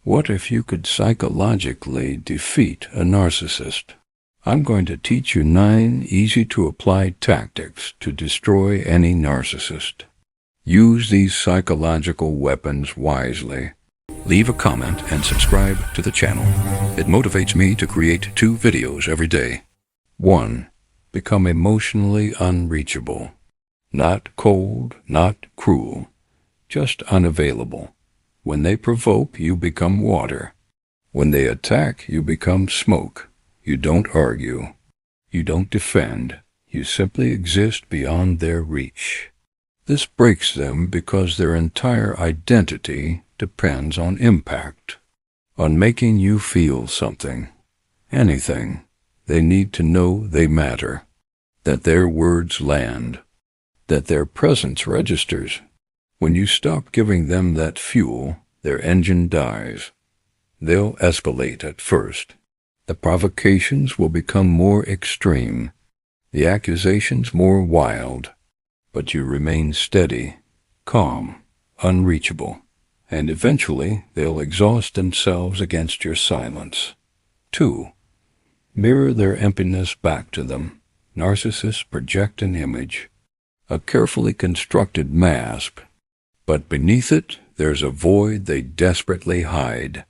What if you could psychologically defeat a narcissist? I'm going to teach you 9 easy-to-apply tactics to destroy any narcissist. Use these psychological weapons wisely. Leave a comment and subscribe to the channel. It motivates me to create 2 videos every day. 1. Become emotionally unreachable. Not cold, not cruel, just unavailable. When they provoke, you become water. When they attack, you become smoke. You don't argue. You don't defend. You simply exist beyond their reach. This breaks them because their entire identity depends on impact, on making you feel something, anything. They need to know they matter, that their words land, that their presence registers. When you stop giving them that fuel, their engine dies. They'll escalate at first. The provocations will become more extreme, the accusations more wild, but you remain steady, calm, unreachable, and eventually they'll exhaust themselves against your silence. 2. Mirror their emptiness back to them. Narcissists project an image, a carefully constructed mask, but beneath it there's a void they desperately hide.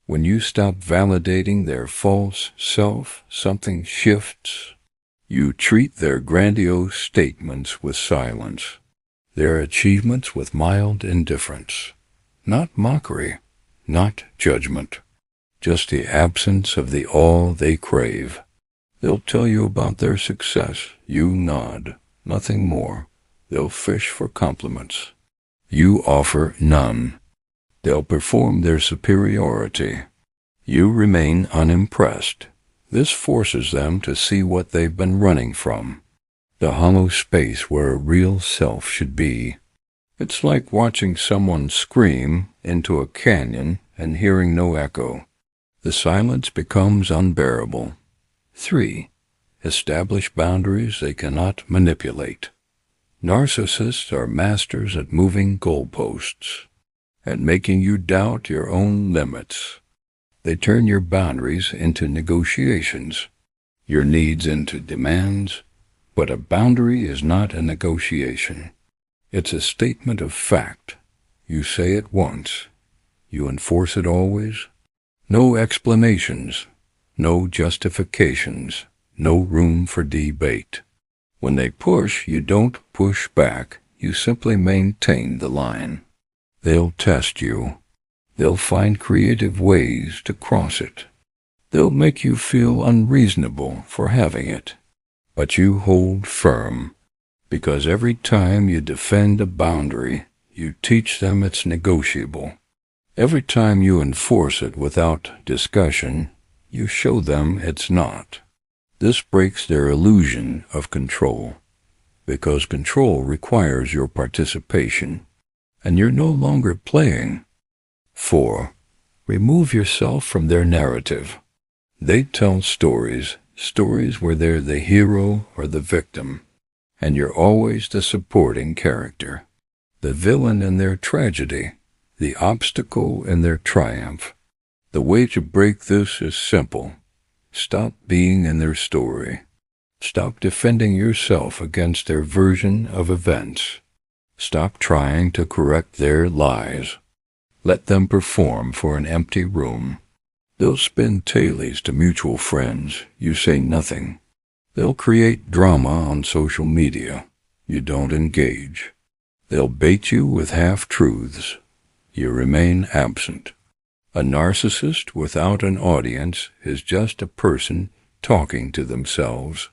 When you stop validating their false self, something shifts. You treat their grandiose statements with silence, their achievements with mild indifference. Not mockery, not judgment, just the absence of the all they crave. They'll tell you about their success. You nod, nothing more. They'll fish for compliments. You offer none. They'll perform their superiority. You remain unimpressed. This forces them to see what they've been running from, the hollow space where a real self should be. It's like watching someone scream into a canyon and hearing no echo. The silence becomes unbearable. 3. Establish boundaries they cannot manipulate. Narcissists are masters at moving goalposts, at making you doubt your own limits. They turn your boundaries into negotiations, your needs into demands, but a boundary is not a negotiation. It's a statement of fact. You say it once. You enforce it always. No explanations, no justifications, no room for debate. When they push, you don't push back. You simply maintain the line. They'll test you. They'll find creative ways to cross it. They'll make you feel unreasonable for having it. But you hold firm, because every time you defend a boundary, you teach them it's negotiable. Every time you enforce it without discussion, you show them it's not. This breaks their illusion of control, because control requires your participation, and you're no longer playing. 4. Remove yourself from their narrative. They tell stories where they're the hero or the victim, and you're always the supporting character, the villain in their tragedy, the obstacle in their triumph. The way to break this is simple. Stop being in their story. Stop defending yourself against their version of events. Stop trying to correct their lies. Let them perform for an empty room. They'll spin tailies to mutual friends. You say nothing. They'll create drama on social media. You don't engage. They'll bait you with half-truths. You remain absent. A narcissist without an audience is just a person talking to themselves,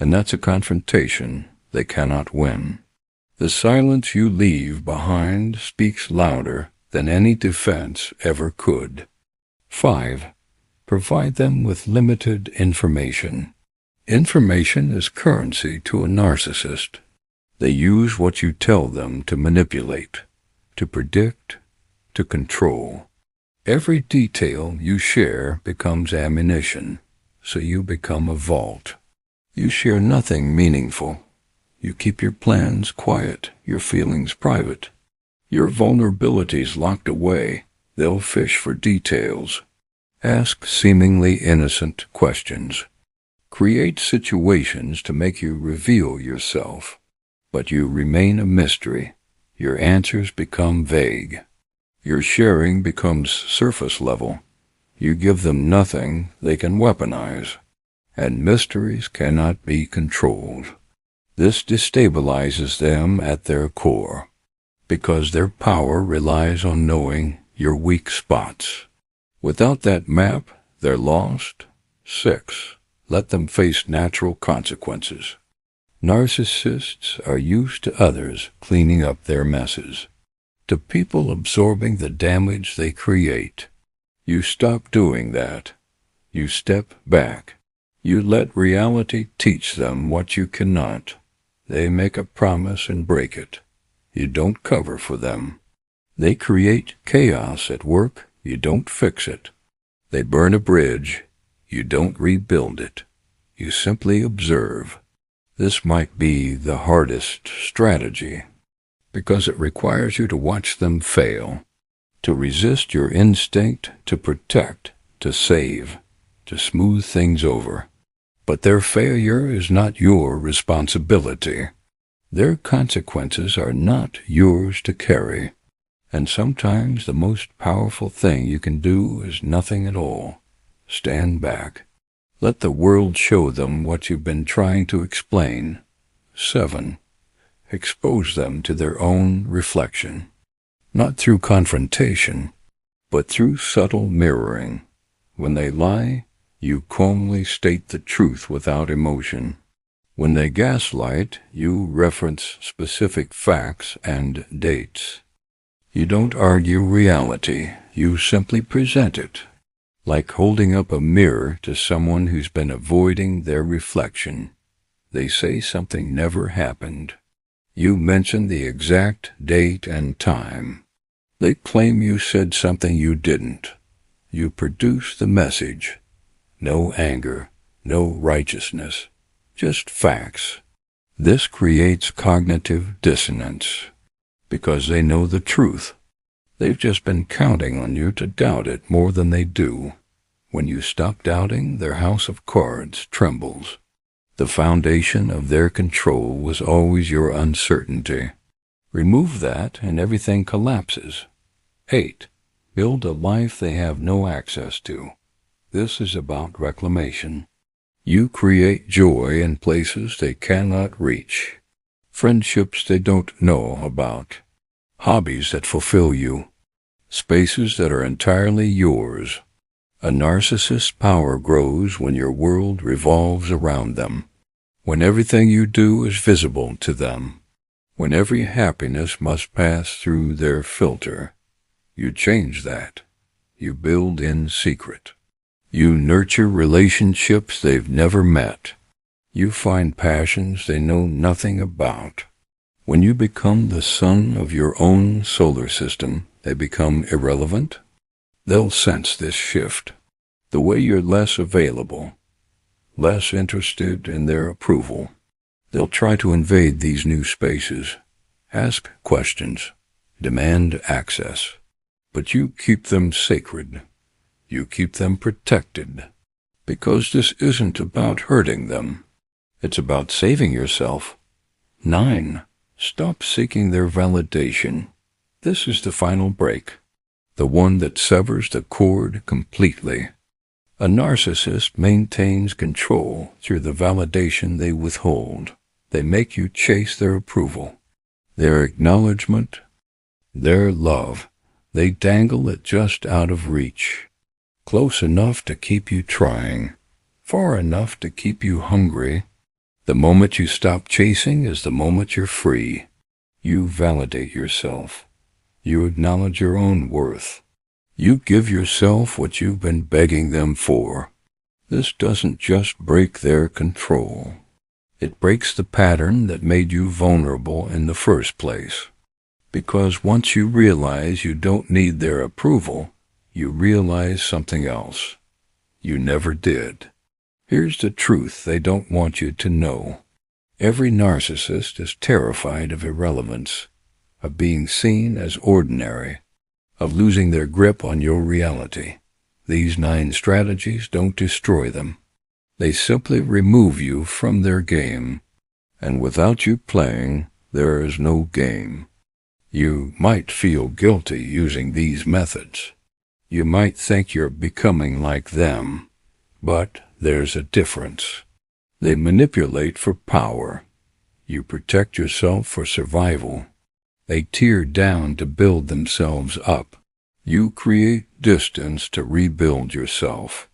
and that's a confrontation they cannot win. The silence you leave behind speaks louder than any defense ever could. 5. Provide them with limited information. Information is currency to a narcissist. They use what you tell them to manipulate, to predict, to control. Every detail you share becomes ammunition, so you become a vault. You share nothing meaningful. You keep your plans quiet, your feelings private, your vulnerabilities locked away. They'll fish for details, ask seemingly innocent questions, create situations to make you reveal yourself, but you remain a mystery. Your answers become vague. Your sharing becomes surface level. You give them nothing they can weaponize, and mysteries cannot be controlled. This destabilizes them at their core, because their power relies on knowing your weak spots. Without that map, they're lost. 6. Let them face natural consequences. Narcissists are used to others cleaning up their messes, to people absorbing the damage they create. You stop doing that. You step back. You let reality teach them what you cannot. They make a promise and break it. You don't cover for them. They create chaos at work. You don't fix it. They burn a bridge. You don't rebuild it. You simply observe. This might be the hardest strategy, because it requires you to watch them fail, to resist your instinct to protect, to save, to smooth things over. But their failure is not your responsibility. Their consequences are not yours to carry. And sometimes the most powerful thing you can do is nothing at all. Stand back. Let the world show them what you've been trying to explain. 7. Expose them to their own reflection. Not through confrontation, but through subtle mirroring. When they lie, you calmly state the truth without emotion. When they gaslight, you reference specific facts and dates. You don't argue reality, you simply present it, like holding up a mirror to someone who's been avoiding their reflection. They say something never happened. You mention the exact date and time. They claim you said something you didn't. You produce the message. No anger, no righteousness, just facts. This creates cognitive dissonance, because they know the truth. They've just been counting on you to doubt it more than they do. When you stop doubting, their house of cards trembles. The foundation of their control was always your uncertainty. Remove that and everything collapses. 8. Build a life they have no access to. This is about reclamation. You create joy in places they cannot reach, friendships they don't know about, hobbies that fulfill you, spaces that are entirely yours. A narcissist's power grows when your world revolves around them, when everything you do is visible to them, when every happiness must pass through their filter. You change that. You build in secret. You nurture relationships they've never met. You find passions they know nothing about. When you become the sun of your own solar system, they become irrelevant. They'll sense this shift. The way you're less available, less interested in their approval. They'll try to invade these new spaces, ask questions, demand access. But you keep them sacred. You keep them protected, because this isn't about hurting them. It's about saving yourself. 9. Stop seeking their validation. This is the final break, the one that severs the cord completely. A narcissist maintains control through the validation they withhold. They make you chase their approval, their acknowledgement, their love. They dangle it just out of reach. Close enough to keep you trying, far enough to keep you hungry. The moment you stop chasing is the moment you're free. You validate yourself. You acknowledge your own worth. You give yourself what you've been begging them for. This doesn't just break their control. It breaks the pattern that made you vulnerable in the first place. Because once you realize you don't need their approval, you realize something else. You never did. Here's the truth they don't want you to know. Every narcissist is terrified of irrelevance, of being seen as ordinary. of losing their grip on your reality. These 9 strategies don't destroy them. They simply remove you from their game. And without you playing, there is no game. You might feel guilty using these methods. You might think you're becoming like them. But there's a difference. They manipulate for power. You protect yourself for survival. They tear down to build themselves up. You create distance to rebuild yourself.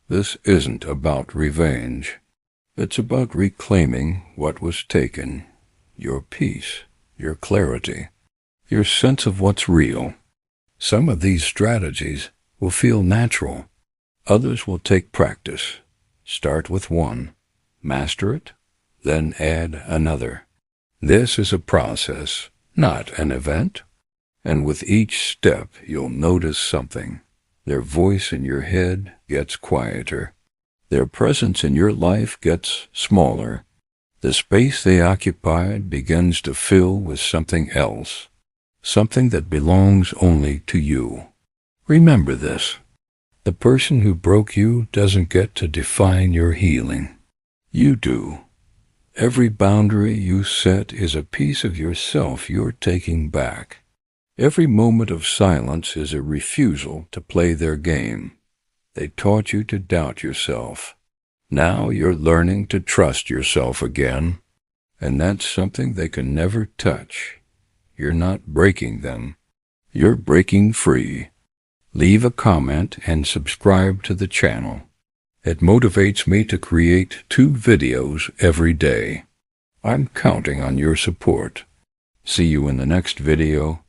This isn't about revenge. It's about reclaiming what was taken. Your peace, your clarity, your sense of what's real. Some of these strategies will feel natural. Others will take practice. Start with one. Master it, then add another. This is a process, not an event. And with each step, you'll notice something. Their voice in your head gets quieter. Their presence in your life gets smaller. The space they occupied begins to fill with something else, something that belongs only to you. Remember this. The person who broke you doesn't get to define your healing. You do. Every boundary you set is a piece of yourself you're taking back. Every moment of silence is a refusal to play their game. They taught you to doubt yourself. Now you're learning to trust yourself again, and that's something they can never touch. You're not breaking them. You're breaking free. Leave a comment and subscribe to the channel. It motivates me to create 2 videos every day. I'm counting on your support. See you in the next video.